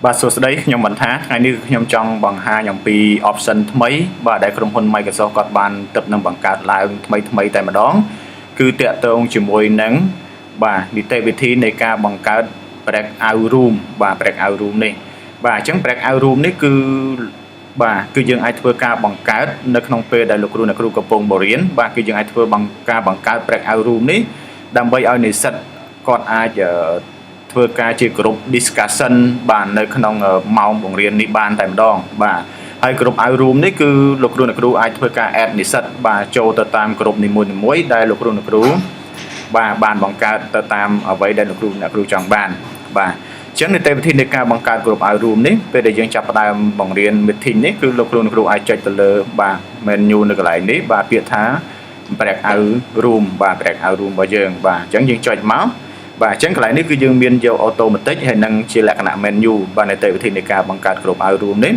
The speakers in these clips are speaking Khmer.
បាទសួស្តីខ្ញុំបន្តថាថ្ងៃនេះខ្ញុំចង់បង្ហាញអំពី option ថ្មីបាទដែលក្រុមហ៊ុន Microsoft គាត់បានទិបនឹងបង្កើតឡើងថ្មីតែម្ដងគឺតាក់ទងជាមួយនឹងបាទនីតិវិធីនៃការបង្កើត Breakout Room បាទ Breakout Room នេះបាទអញ្ចឹង Breakout Room នេះគឺបាទគឺយើងអាចធ្វើការបង្កើតនៅក្នុងពេលដែលលោកគ្រូអ្នកគ្រូកំពុងបរៀនបាទគឺយើងអាចធ្វើការបង្កើត Breakout Room នេះដើម្បីឲ្យនិស្សិតគាត់អាចធ្វើការជាក្រុម discussion បាទនៅក្នុងម៉ោងបង្រៀននេះបានតែម្ដងបាទហើយក្រុម out room នេះគឺលោកគ្រូអ្នកគ្រូអាចធ្វើការ add និស្សិតបាទចូលទៅតាមក្រុមនីមួយៗដែលលោកគ្រូអ្នកគ្រូបាទបានបង្កើតទៅតាមអ្វីដែលលោកគ្រូអ្នកគ្រូចង់បានបាទអញ្ចឹងនីតិវិធីនៃការបង្កើតក្រុម out room នេះពេលដែលយើងចាប់ផ្ដើមបង្រៀន meeting នេះគឺលោកគ្រូអ្នកគ្រូអាចចុចទៅលើបាទ menu នៅកន្លែងនេះបាទពាក្យថា breakout room បាទ breakout room របស់យើងបាទអញ្ចឹងយើងចុចមកបាទអញ្ចឹងកន្លែងនេះគឺយើងមានយក automatic ហើយនឹងជាលក្ខណៈ menu បាទនីតិវិធីនៃការបង្កើតក្រុម out room នេះ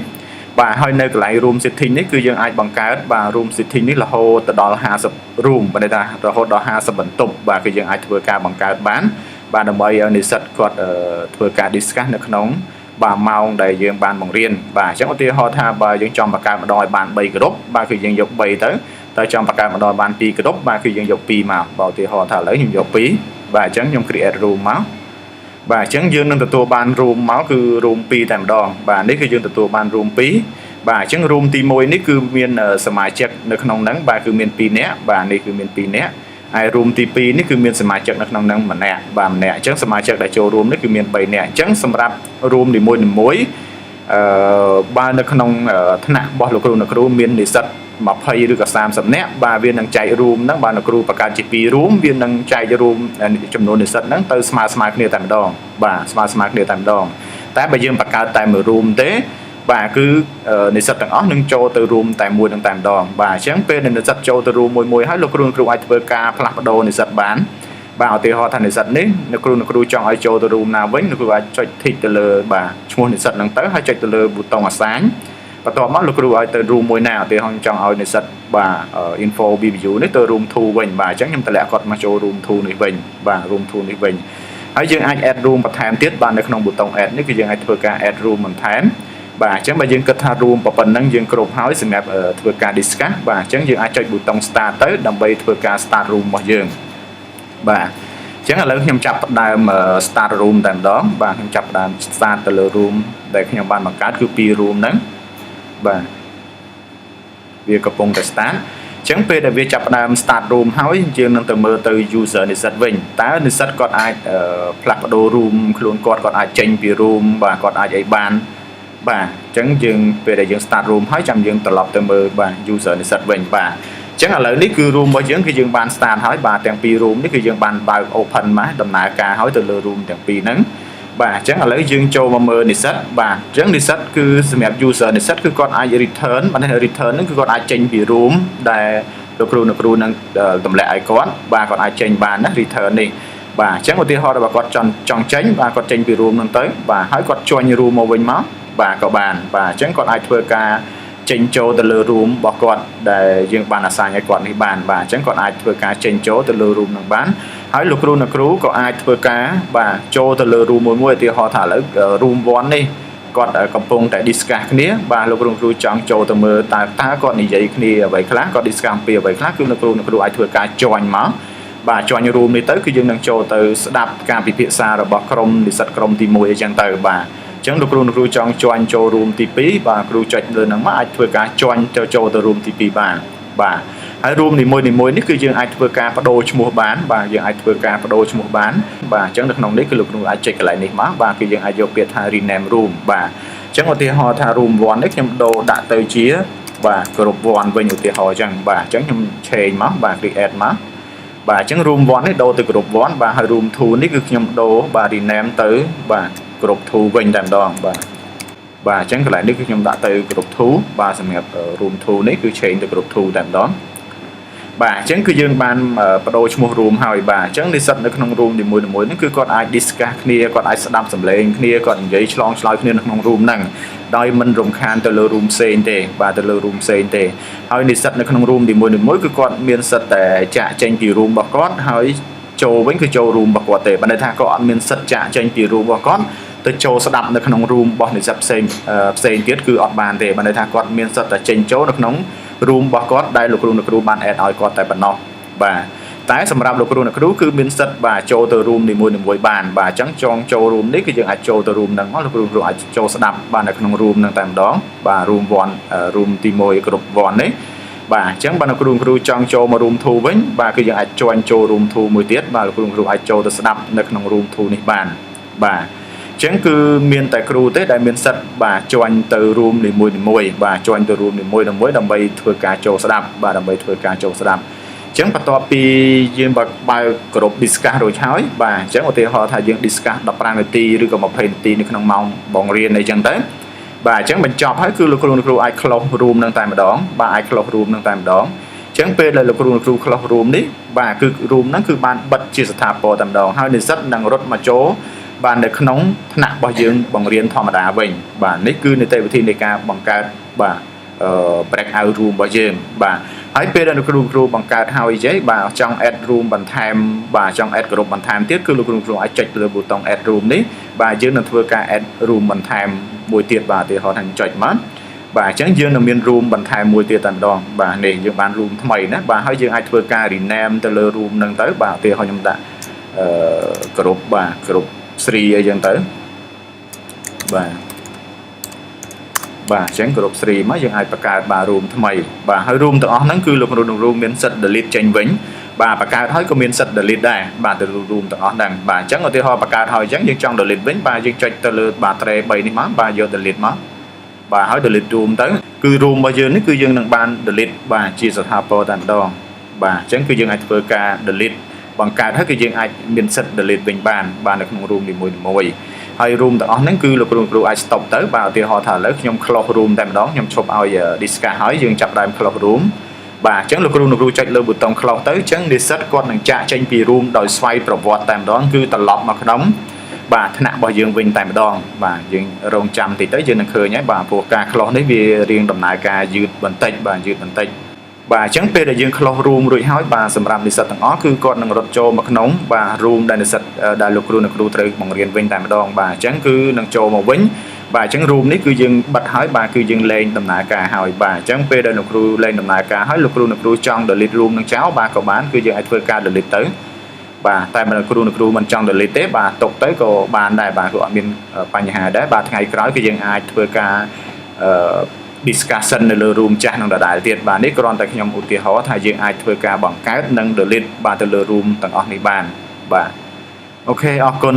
បាទហើយនៅកន្លែង room setting នេះគឺយើងអាចបង្កើតបាទ room setting នេះរហូតទៅដល់50 room បាទន័យថារហូតដល់50បន្ទប់បាទគឺយើងអាចធ្វើការបង្កើតបានបាទដើម្បីឲ្យនិស្សិតគាត់ធ្វើការ discuss នៅក្នុងបាទម៉ោងដែលយើងបានបង្រៀនបាទអញ្ចឹងឧទាហរណ៍ថាបើយើងចង់បង្កើតម្ដងឲ្យបាន3ក្រុមបាទគឺយើងយក3ទៅចង់បង្កើតម្ដងបាន2ក្រុមបាទគឺយើងយក2មកបាទឧទាហរណ៍ថាឥឡូវខ្ញុំយក2បាទអញ្ចឹងខ្ញុំ create room មកបាទអញ្ចឹងយើងនឹងទទួលបាន room មកគឺ room 2តែម្ដងបាទនេះគឺយើងទទួលបាន room 2បាទអញ្ចឹង room ទី1នេះគឺមានសមាជិកនៅក្នុងហ្នឹងបាទគឺមាន2នាក់បាទនេះគឺមាន2នាក់ហើយ room ទី2នេះគឺមានសមាជិកនៅក្នុងហ្នឹងម្នាក់បាទម្នាក់អញ្ចឹងសមាជិកដែលចូលរួមនេះគឺមាន3នាក់អញ្ចឹងសម្រាប់ room នីមួយបើនៅក្នុងថ្នាក់របស់លោកគ្រូអ្នកគ្រូមាននិស្សិត20ឬក៏30នាក់បាទវានឹងចែក room ហ្នឹងបាទលោកគ្រូបង្កើតជា2 room វានឹងចែក room ចំនួននិស្សិតហ្នឹងទៅស្មើគ្នាតែម្ដងបាទស្មើគ្នាតែម្ដងតែបើយើងបង្កើតតែមួយ room ទេបាទគឺនិស្សិតទាំងអស់នឹងចូលទៅ room តែមួយនឹងតែម្ដងបាទអញ្ចឹងពេលនិស្សិតចូលទៅ room មួយហើយលោកគ្រូអាចធ្វើការផ្លាស់ប្ដូរនិស្សិតបានបាទឧទាហរណ៍ថានិស្សិតនេះលោកគ្រូចង់ឲ្យចូលទៅ room ណាវិញលោកគ្រូអាចចុច tick ទៅលើបាទឈ្មោះនិស្សិតហ្នឹងទៅហើយចុចទៅលើប៊ូតុង assign បន្ទាប់មកលោកគ្រូឲ្យទៅ room មួយណាឧទាហរណ៍ចង់ឲ្យនិស្សិតបាទ info BBU នេះទៅ room 2វិញបាទអញ្ចឹងខ្ញុំតម្លាក់គាត់មកចូល room 2នេះវិញបាទ room 2នេះវិញហើយយើងអាច add room បន្ថែមទៀតបាទនៅក្នុងប៊ូតុង add នេះគឺយើងអាចធ្វើការ add room បន្ថែមបាទអញ្ចឹងបើយើងគិតថា room ប៉ុណ្ណឹងយើងគ្រប់ហើយសម្រាប់ធ្វើការ discuss បាទអញ្ចឹងយើងអាចចុចប៊ូតុង start ទៅដើម្បីធ្វើការ start room របស់យើងបាទអញ្ចឹងឥឡូវខ្ញុំចាប់ផ្ដើម start room តែម្ដងបាទខ្ញុំចាប់ផ្ដើម start ទៅលើ room ដែលខ្ញុំបានបង្កើតគឺ2 room ហ្នឹងបាទវាកំពុងតែ start អញ្ចឹងពេលដែលវាចាប់ផ្ដើម start room ហើយយើងនឹងទៅមើលទៅ user និស្សិតវិញតើនិស្សិតគាត់អាចផ្លាស់ប្ដូរ room ខ្លួនគាត់អាចចេញពី room បាទគាត់អាចអីបានបាទអញ្ចឹងយើងពេលដែលយើង start room ហើយចាំយើងត្រឡប់ទៅមើលបាទ user និស្សិតវិញបាទអញ្ចឹងឥឡូវនេះគឺ room របស់យើងគឺយើងបាន start ហើយបាទទាំង2 room នេះគឺយើងបានបើក open មកដំណើរការហើយទៅលើ room ទាំង2ហ្នឹងបាទអញ្ចឹងឥឡូវយើងចូលមកមើលនិស្សិតបាទអញ្ចឹងនិស្សិតគឺសម្រាប់ user និស្សិតគឺគាត់អាច return បាទ return ហ្នឹងគឺគាត់អាចចេញពី room ដែលលោកគ្រូនឹងទម្លាក់ឲ្យគាត់បាទគាត់អាចចេញបានណា return នេះបាទអញ្ចឹងឧទាហរណ៍បើគាត់ចង់ចេញបាទគាត់ចេញពី room ហ្នឹងទៅបាទហើយគាត់ join room មកវិញមកបាទក៏បានបាទអញ្ចឹងគាត់អាចធ្វើការចេញចូលទៅលើ room របស់គាត់ដែលយើងបាន assign ឲ្យគាត់នេះបានបាទអញ្ចឹងគាត់អាចធ្វើការចេញចូលទៅលើ room ហ្នឹងបានហើយលោកគ្រូក៏អាចធ្វើការបាទចូលទៅលើ room មួយឧទាហរណ៍ថាឥឡូវ room 1នេះគាត់កំពុងតែ discuss គ្នាបាទលោកគ្រូចង់ចូលទៅមើលតើគាត់និយាយគ្នាអ្វីខ្លះគាត់ discuss អំពីអ្វីខ្លះគឺលោកគ្រូអាចធ្វើការ join មកបាទ join room នេះទៅគឺយើងនឹងចូលទៅស្ដាប់ការពិភាក្សារបស់ក្រុមនិស្សិតក្រុមទី1អញ្ចឹងទៅបាទអញ្ចឹងលោកគ្រូចង់ join ចូល room ទី2បាទគ្រូចុចលើហ្នឹងមកអាចធ្វើការ join ចូលទៅ room ទី2បានបាទហើយ room នីមួយនេះគឺយើងអាចធ្វើការបដូរឈ្មោះបានបាទយើងអាចធ្វើការបដូរឈ្មោះបានបាទអញ្ចឹងនៅក្នុងនេះគឺលោកគ្រូអាចចុចកន្លែងនេះមកបាទគឺយើងអាចយកពាក្យថា rename room បាទអញ្ចឹងឧទាហរណ៍ថា room 1នេះខ្ញុំដូរដាក់ទៅជាបាទ group 1វិញឧទាហរណ៍អញ្ចឹងបាទអញ្ចឹងខ្ញុំ change មកបាទ create មកបាទអញ្ចឹង room 1នេះដូរទៅ group 1បាទហើយ room 2នេះគឺខ្ញុំដូរបាទ rename ទៅបាទ group 2វិញតែម្ដងបាទអញ្ចឹងកន្លែងនេះគឺខ្ញុំដាក់ទៅ group 2បាទសម្រាប់ room 2នេះគឺ change ទៅ group 2តែម្ដងបាទអញ្ចឹងគឺយើងបានបដូរឈ្មោះ room ហើយបាទអញ្ចឹងនិស្សិតនៅក្នុង room នីមួយហ្នឹងគឺគាត់អាច discuss គ្នាគាត់អាចស្ដាប់សំឡេងគ្នាគាត់និយាយឆ្លងឆ្លើយគ្នានៅក្នុង room ហ្នឹងដោយមិនរំខានទៅលើ room ផ្សេងទេបាទទៅលើ room ផ្សេងទេហើយនិស្សិតនៅក្នុង room នីមួយគឺគាត់មានសិទ្ធិតែចាក់ចេញពី room របស់គាត់ហើយចូលវិញគឺចូល room របស់គាត់ទេបើន័យថាគាត់អត់មានសិទ្ធិចាក់ចេញពី room របស់គាត់ទៅ ទៅចូលស្ដាប់នៅក្នុង room របស់និស្សិតផ្សេងទៀតគឺអត់បានទេបានន័យថាគាត់មានសិទ្ធិតែចេញចូលនៅក្នុង room របស់គាត់ដែលលោកគ្រូបាន add ឲ្យគាត់តែប៉ុណ្ណោះបាទតែសម្រាប់លោកគ្រូអ្នកគ្រូគឺមានសិទ្ធិបាទចូលទៅ room នីមួយៗបានបាទអញ្ចឹងចងចូល room នេះគឺយើងអាចចូលទៅ room ហ្នឹងមកលោកគ្រូអាចចូលស្ដាប់បាននៅក្នុង room ហ្នឹងតែម្ដងបាទ room 1 room ទី1ក្រុម1នេះបាទអញ្ចឹងបើលោកគ្រូចង់ចូលមក room 2វិញបាទគឺយើងអាច join ចូល room 2មួយទៀតបាទលោកគ្រូអាចចូលទៅស្ដាប់នៅក្នុង room 2នេះបានបាទអញ្ចឹងគឺមានតែគ្រូទេដែលមានសិទ្ធិបាទ join ទៅ room នីមួយៗបាទ join ទៅ room នីមួយៗដើម្បីធ្វើការចូលស្ដាប់បាទដើម្បីធ្វើការចូលស្ដាប់អញ្ចឹងបន្ទាប់ពីយើងបើក្រុម discuss រួចហើយបាទអញ្ចឹងឧទាហរណ៍ថាយើង discuss 15នាទីឬក៏20នាទីនៅក្នុងម៉ោងបង្រៀនអីចឹងទៅបាទអញ្ចឹងបញ្ចប់ហើយគឺលោកគ្រូអាច close room នឹងតែម្ដងបាទអាច close room នឹងតែម្ដងអញ្ចឹងពេលដែលលោកគ្រូ close room នេះបាទគឺ room ហ្នឹងគឺបានបិទជាស្ថាពរតែម្ដងហើយនិស្សិតនឹងរត់មកចូលបាននៅក្នុងថ្នាក់របស់យើងបង្រៀនធម្មតាវិញបាទនេះគឺនីតិវិធីនៃការបង្កើតបាទbreakout room របស់យើងបាទហើយពេលដែលលោកគ្រូបង្កើតហើយអីបាទចង់ add room បន្ថែមបាទចង់ add group បន្ថែមទៀតគឺលោកគ្រូអាចចុចលើប៊ូតុង add room នេះបាទយើងនឹងធ្វើការ add room បន្ថែមមួយទៀតបាទឧទាហរណ៍ថាចុចមកបាទអញ្ចឹងយើងនឹងមាន room បន្ថែមមួយទៀតតែម្ដងបាទនេះយើងបាន room ថ្មីណាបាទហើយយើងអាចធ្វើការ rename ទៅលើ room ហ្នឹងទៅបាទឧទាហរណ៍ខ្ញុំដាក់group បាទ group 3អីចឹងទៅបាទបាទអញ្ចឹងក្រុមស្រីមកយើងអាចបង្កើតបាទ room ថ្មីបាទហើយ room ទាំងអស់ហ្នឹងគឺលោកគ្រូនឹង room មានសិទ្ធិ delete ចេញវិញបាទបង្កើតហើយក៏មានសិទ្ធិ delete ដែរបាទទៅ room ទាំងអស់ហ្នឹងបាទអញ្ចឹងឧទាហរណ៍បង្កើតហើយអញ្ចឹងយើងចង់ delete វិញបាទយើងចុចទៅលើបាទ tray 3នេះមកបាទយក delete មកបាទហើយ delete room ទៅគឺ room របស់យើងនេះគឺយើងនឹងបាន delete បាទជាស្ថាពរតែម្ដងបាទអញ្ចឹងគឺយើងអាចធ្វើការ delete បង្កើតហើយគឺយើងអាចមានសិទ្ធិ delete វិញបាននៅក្នុង room នីមួយៗហើយ room ទាំងអស់ហ្នឹងគឺលោកគ្រូអាច stop ទៅបាទឧទាហរណ៍ថាឥឡូវខ្ញុំ close room តែម្ដងខ្ញុំឈប់ឲ្យ discuss ហើយយើងចាប់ដើម close room បាទអញ្ចឹងលោកគ្រូចុចលើប៊ូតុង close ទៅអញ្ចឹងនិស្សិតគាត់នឹងចាកចេញពី room ដោយស្វ័យប្រវត្តិតែម្ដងគឺត្រឡប់មកក្នុងបាទថ្នាក់របស់យើងវិញតែម្ដងបាទយើងរងចាំតិចទៅយើងនឹងឃើញហើយបាទព្រោះការ close នេះវារៀងដំណើរការយឺតបន្តិចបាទយឺតបន្តិចបាទអញ្ចឹងពេលដែលយើង close room រួចហើយបាទសម្រាប់និស្សិតទាំងអស់គឺគាត់នឹងរត់ចូលមកក្នុងបាទ room ដែលនិស្សិតដែលលោកគ្រូត្រូវបង្រៀនវិញតែម្ដងបាទអញ្ចឹងគឺនឹងចូលមកវិញបាទអញ្ចឹង room នេះគឺយើងបិទហើយបាទគឺយើងលែងដំណើរការហើយបាទអញ្ចឹងពេលដែលលោកគ្រូលែងដំណើរការហើយលោកគ្រូចង់ delete room នឹងចោលបាទក៏បានគឺយើងអាចធ្វើការ delete ទៅបាទតែបើលោកគ្រូមិនចង់ delete ទេបាទទុកទៅក៏បានដែរបាទគឺអត់មានបញ្ហាដែរបាទថ្ងៃក្រោយគឺយើងអាចធ្វើការdiscussion នៅលើ room ចាស់នឹងដដែលទៀតបាទនេះគ្រាន់តែខ្ញុំឧទាហរណ៍ថាយើងអាចធ្វើការបង្កើតនិង delete បាទទៅលើ room ទាំងអស់នេះបានបាទអូខេអរគុណ